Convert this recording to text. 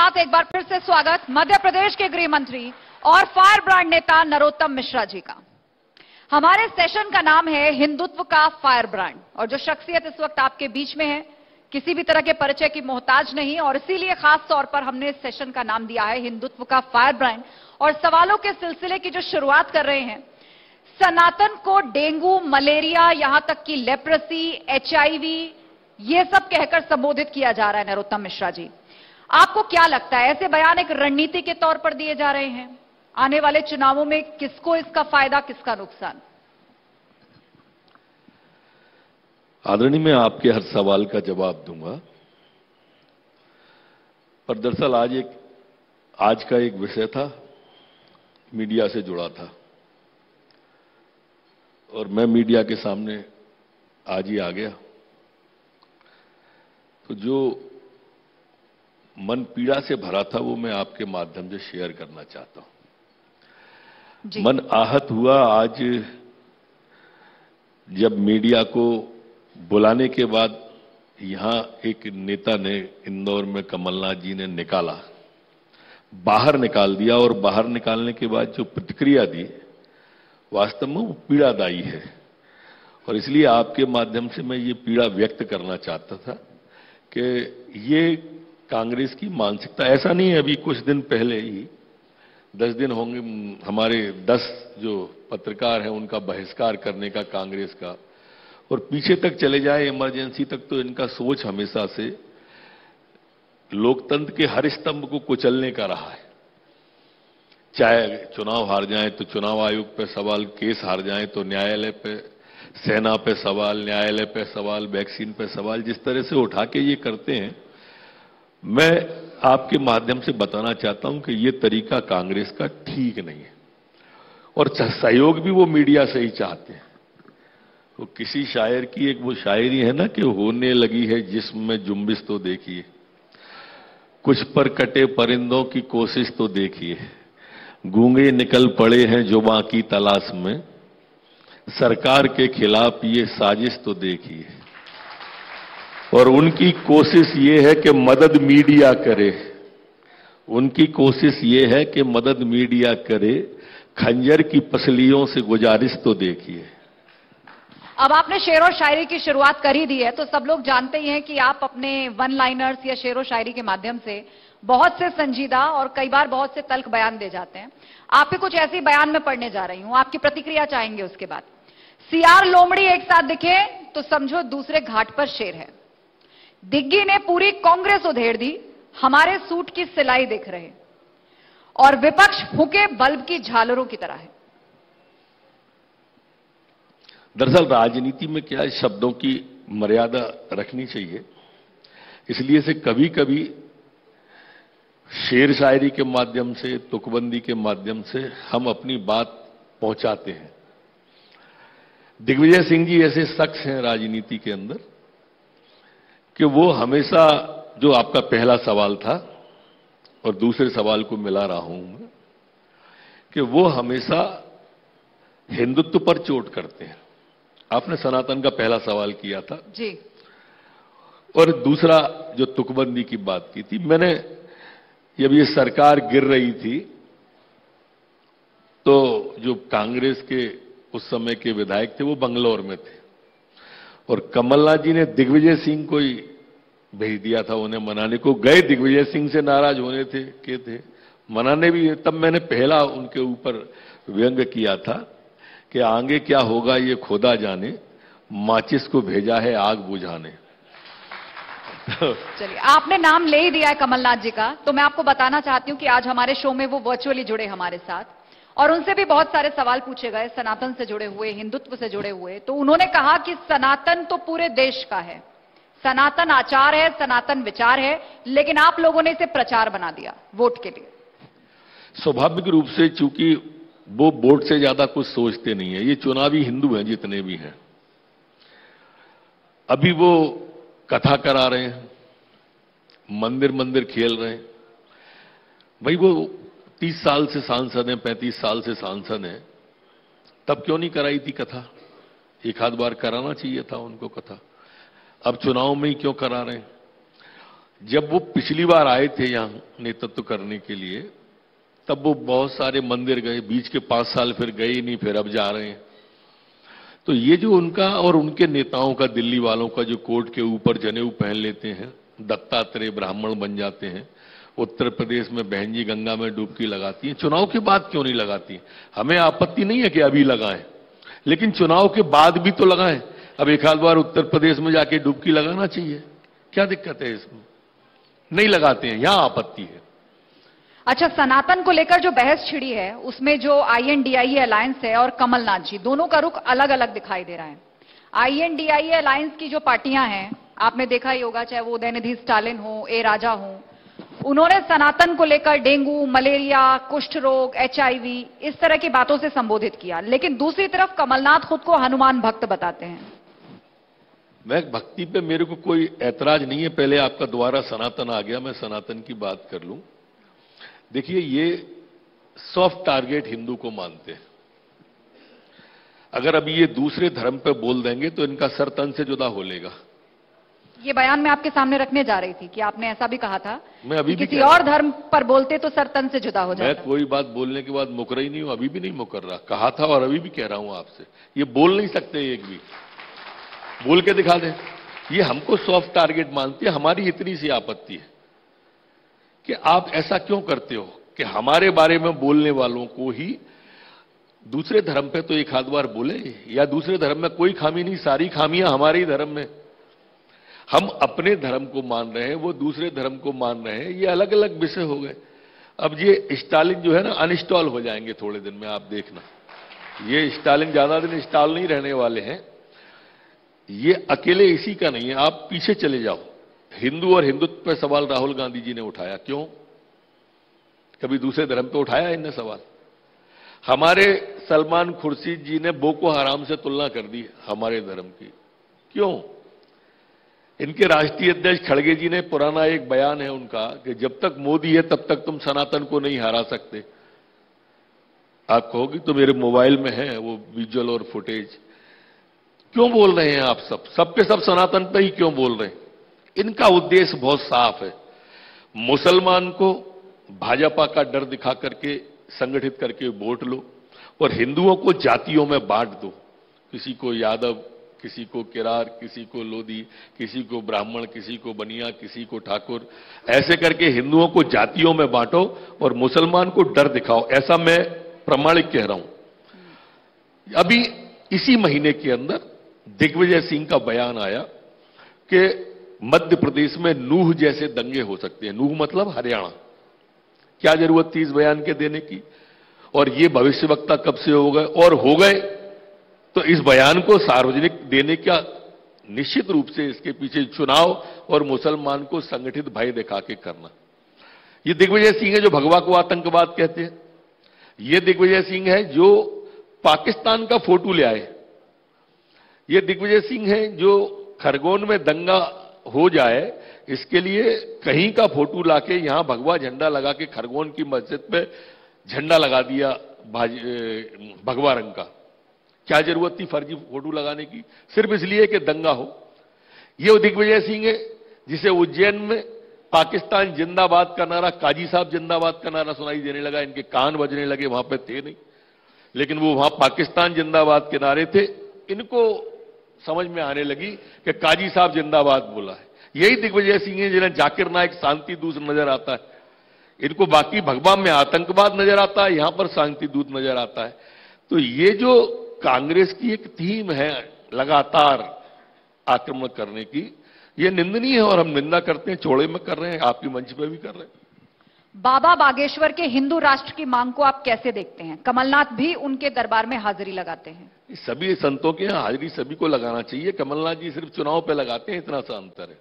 साथ एक बार फिर से स्वागत मध्य प्रदेश के गृह मंत्री और फायर ब्रांड नेता नरोत्तम मिश्रा जी का। हमारे सेशन का नाम है हिंदुत्व का फायर ब्रांड, और जो शख्सियत इस वक्त आपके बीच में है किसी भी तरह के परिचय की मोहताज नहीं, और इसीलिए खास तौर पर हमने इस सेशन का नाम दिया है हिंदुत्व का फायर ब्रांड। और सवालों के सिलसिले की जो शुरुआत कर रहे हैं, सनातन को डेंगू, मलेरिया, यहां तक कि लेप्रेसी, एचआईवी, ये सब कहकर संबोधित किया जा रहा है। नरोत्तम मिश्रा जी, आपको क्या लगता है, ऐसे बयान एक रणनीति के तौर पर दिए जा रहे हैं? आने वाले चुनावों में किसको इसका फायदा, किसका नुकसान? आदरणीय, मैं आपके हर सवाल का जवाब दूंगा, पर दरअसल आज का एक विषय था, मीडिया से जुड़ा था, और मैं मीडिया के सामने आज ही आ गया। तो जो मन पीड़ा से भरा था वो मैं आपके माध्यम से शेयर करना चाहता हूं। मन आहत हुआ आज जब मीडिया को बुलाने के बाद यहां एक नेता ने इंदौर में कमलनाथ जी ने बाहर निकाल दिया, और बाहर निकालने के बाद जो प्रतिक्रिया दी वास्तव में वो पीड़ादायी है। और इसलिए आपके माध्यम से मैं ये पीड़ा व्यक्त करना चाहता था कि ये कांग्रेस की मानसिकता ऐसा नहीं है। अभी कुछ दिन पहले ही 10 दिन होंगे हमारे 10 जो पत्रकार हैं उनका बहिष्कार करने का कांग्रेस का, और पीछे तक चले जाए इमरजेंसी तक, तो इनका सोच हमेशा से लोकतंत्र के हर स्तंभ को कुचलने का रहा है। चाहे चुनाव हार जाए तो चुनाव आयोग पे सवाल, केस हार जाए तो न्यायालय पे, सेना पे सवाल, न्यायालय पे सवाल, वैक्सीन पे सवाल, जिस तरह से उठा के ये करते हैं, मैं आपके माध्यम से बताना चाहता हूं कि ये तरीका कांग्रेस का ठीक नहीं है, और सहयोग भी वो मीडिया से ही चाहते हैं। तो किसी शायर की एक वो शायरी है ना कि होने लगी है जिस्म में जुम्बिश तो देखिए, कुछ पर कटे परिंदों की कोशिश तो देखिए, गूंगे निकल पड़े हैं जुबां की तलाश में, सरकार के खिलाफ ये साजिश तो देखिए। और उनकी कोशिश ये है कि मदद मीडिया करे, उनकी कोशिश ये है कि मदद मीडिया करे, खंजर की पसलियों से गुजारिश तो देखिए। अब आपने शेर और शायरी की शुरुआत कर ही दी है, तो सब लोग जानते ही हैं कि आप अपने वन लाइनर्स या शेर और शायरी के माध्यम से बहुत से संजीदा और कई बार बहुत से तल्ख बयान दे जाते हैं। आपके कुछ ऐसे बयान में पढ़ने जा रही हूं, आपकी प्रतिक्रिया चाहेंगे उसके बाद। सीआर लोमड़ी एक साथ दिखे तो समझो दूसरे घाट पर शेर है, दिग्गी ने पूरी कांग्रेस उधेड़ दी, हमारे सूट की सिलाई देख रहे, और विपक्ष फूके बल्ब की झालरों की तरह है। दरअसल राजनीति में क्या है, शब्दों की मर्यादा रखनी चाहिए, इसलिए से कभी कभी शेर शायरी के माध्यम से, तुकबंदी के माध्यम से हम अपनी बात पहुंचाते हैं। दिग्विजय सिंह जी ऐसे शख्स हैं राजनीति के अंदर कि वो हमेशा, जो आपका पहला सवाल था और दूसरे सवाल को मिला रहा हूं मैं, कि वो हमेशा हिंदुत्व पर चोट करते हैं। आपने सनातन का पहला सवाल किया था जी, और दूसरा जो तुकबंदी की बात की थी मैंने, जब ये सरकार गिर रही थी तो जो कांग्रेस के उस समय के विधायक थे वो बंगलौर में थे, और कमलनाथ जी ने दिग्विजय सिंह को ही भेज दिया था उन्हें मनाने को। गए, दिग्विजय सिंह से नाराज होने थे, मनाने भी। तब मैंने पहला उनके ऊपर व्यंग किया था कि आगे क्या होगा ये खुदा जाने, माचिस को भेजा है आग बुझाने। चलिए, आपने नाम ले ही दिया है कमलनाथ जी का, तो मैं आपको बताना चाहती हूं कि आज हमारे शो में वो वर्चुअली जुड़े हमारे साथ, और उनसे भी बहुत सारे सवाल पूछे गए सनातन से जुड़े हुए, हिंदुत्व से जुड़े हुए। तो उन्होंने कहा कि सनातन तो पूरे देश का है, सनातन आचार है, सनातन विचार है, लेकिन आप लोगों ने इसे प्रचार बना दिया वोट के लिए। स्वाभाविक रूप से, चूंकि वो वोट से ज्यादा कुछ सोचते नहीं है, ये चुनावी हिंदू हैं जितने भी हैं। अभी वो कथा करा रहे हैं, मंदिर मंदिर खेल रहे हैं। भाई वो 30 साल से सांसद हैं, 35 साल से सांसद हैं, तब क्यों नहीं कराई थी कथा? एक आध बार कराना चाहिए था उनको कथा। अब चुनाव में ही क्यों करा रहे हैं? जब वो पिछली बार आए थे यहां नेतृत्व करने के लिए, तब वो बहुत सारे मंदिर गए, बीच के 5 साल फिर गए ही नहीं, फिर अब जा रहे हैं। तो ये जो उनका और उनके नेताओं का, दिल्ली वालों का, जो कोर्ट के ऊपर जनेऊ पहन लेते हैं, दत्तात्रेय ब्राह्मण बन जाते हैं, उत्तर प्रदेश में बहन जी गंगा में डुबकी लगाती हैं, चुनाव के बाद क्यों नहीं लगाती? हमें आपत्ति नहीं है कि अभी लगाएं, लेकिन चुनाव के बाद भी तो लगाएं। अब एक आध बार उत्तर प्रदेश में जाके डुबकी लगाना चाहिए, क्या दिक्कत है इसमें? नहीं लगाते हैं, यहां आपत्ति है। अच्छा, सनातन को लेकर जो बहस छिड़ी है, उसमें जो INDIA अलायंस है और कमलनाथ जी, दोनों का रुख अलग अलग दिखाई दे रहा है। INDIA अलायंस की जो पार्टियां हैं, आपने देखा ही होगा, चाहे वो उदयनिधि स्टालिन हो, ए राजा हो, उन्होंने सनातन को लेकर डेंगू, मलेरिया, कुष्ठ रोग, HIV इस तरह की बातों से संबोधित किया। लेकिन दूसरी तरफ कमलनाथ खुद को हनुमान भक्त बताते हैं। मैं भक्ति पे मेरे को कोई ऐतराज नहीं है। पहले आपका दोबारा सनातन आ गया, मैं सनातन की बात कर लूं। देखिए, ये सॉफ्ट टारगेट हिंदू को मानते हैं। अगर अभी ये दूसरे धर्म पे बोल देंगे तो इनका सर तन से जुदा हो लेगा। ये बयान मैं आपके सामने रखने जा रही थी कि आपने ऐसा भी कहा था, मैं अभी भी किसी और धर्म पर बोलते तो सर तन से जुदा हो जाता। मैं कोई बात बोलने के बाद मुकर ही नहीं हूं, अभी भी नहीं मुकर रहा। कहा था और अभी भी कह रहा हूं आपसे, ये बोल नहीं सकते एक भी। बोल के दिखा दें। ये हमको सॉफ्ट टारगेट मानती है। हमारी इतनी सी आपत्ति है कि आप ऐसा क्यों करते हो कि हमारे बारे में बोलने वालों को ही दूसरे धर्म पे तो एक आध बार बोले, या दूसरे धर्म में कोई खामी नहीं, सारी खामियां हमारे ही धर्म में। हम अपने धर्म को मान रहे हैं, वो दूसरे धर्म को मान रहे हैं, ये अलग अलग विषय हो गए। अब ये स्टालिन जो है ना, अनइंस्टॉल हो जाएंगे थोड़े दिन में, आप देखना। ये स्टालिन ज्यादा दिन इंस्टॉल नहीं रहने वाले हैं। ये अकेले इसी का नहीं है, आप पीछे चले जाओ। हिंदू और हिंदुत्व पर सवाल राहुल गांधी जी ने उठाया, क्यों? कभी दूसरे धर्म पे उठाया इनने सवाल? हमारे सलमान खुर्शीद जी ने बोको हराम से तुलना कर दी हमारे धर्म की, क्यों? इनके राष्ट्रीय अध्यक्ष खड़गे जी ने, पुराना एक बयान है उनका, कि जब तक मोदी है तब तक तुम सनातन को नहीं हरा सकते। आप कहोगे तो मेरे मोबाइल में है वो विजुअल और फुटेज। क्यों बोल रहे हैं आप सब के सब सनातन पे ही क्यों बोल रहे हैं? इनका उद्देश्य बहुत साफ है। मुसलमान को भाजपा का डर दिखा करके, संगठित करके वोट लो, और हिंदुओं को जातियों में बांट दो। किसी को यादव, किसी को किरार, किसी को लोधी, किसी को ब्राह्मण, किसी को बनिया, किसी को ठाकुर। ऐसे करके हिंदुओं को जातियों में बांटो और मुसलमान को डर दिखाओ। ऐसा मैं प्रमाणिक कह रहा हूं। अभी इसी महीने के अंदर दिग्विजय सिंह का बयान आया कि मध्य प्रदेश में नूह जैसे दंगे हो सकते हैं। नूह मतलब हरियाणा। क्या जरूरत थी इस बयान के देने की? और ये भविष्यवक्ता कब से हो गए, और हो गए तो इस बयान को सार्वजनिक देने का निश्चित रूप से इसके पीछे चुनाव और मुसलमान को संगठित भय दिखा के करना। ये दिग्विजय सिंह है जो भगवा को आतंकवाद कहते हैं। ये दिग्विजय सिंह है जो पाकिस्तान का फोटो ले आए। ये दिग्विजय सिंह है जो खरगोन में दंगा हो जाए इसके लिए कहीं का फोटो लाके यहां भगवा झंडा लगा के खरगोन की मस्जिद पे झंडा लगा दिया भगवा रंग का। क्या जरूरत थी फर्जी फोटो लगाने की? सिर्फ इसलिए कि दंगा हो। ये दिग्विजय सिंह है जिसे उज्जैन में पाकिस्तान जिंदाबाद का नारा, काजी साहब जिंदाबाद का नारा सुनाई देने लगा। इनके कान बजने लगे, वहां पे थे नहीं, लेकिन वो वहां पाकिस्तान जिंदाबाद के नारे थे। इनको समझ में आने लगी कि काजी साहब जिंदाबाद बोला है। यही दिग्विजय सिंह है जिन्हें जाकिर नायक शांति दूत नजर आता है। इनको बाकी भगवा में आतंकवाद नजर आता है, यहां पर शांति दूत नजर आता है। तो ये जो कांग्रेस की एक थीम है लगातार आक्रमण करने की, ये निंदनीय है और हम निंदा करते हैं, चौड़े में कर रहे हैं, आपकी मंच पे भी कर रहे हैं। बाबा बागेश्वर के हिंदू राष्ट्र की मांग को आप कैसे देखते हैं? कमलनाथ भी उनके दरबार में हाजिरी लगाते हैं। सभी संतों के यहां हाजिरी सभी को लगाना चाहिए। कमलनाथ जी सिर्फ चुनाव पे लगाते हैं, इतना सा अंतर है।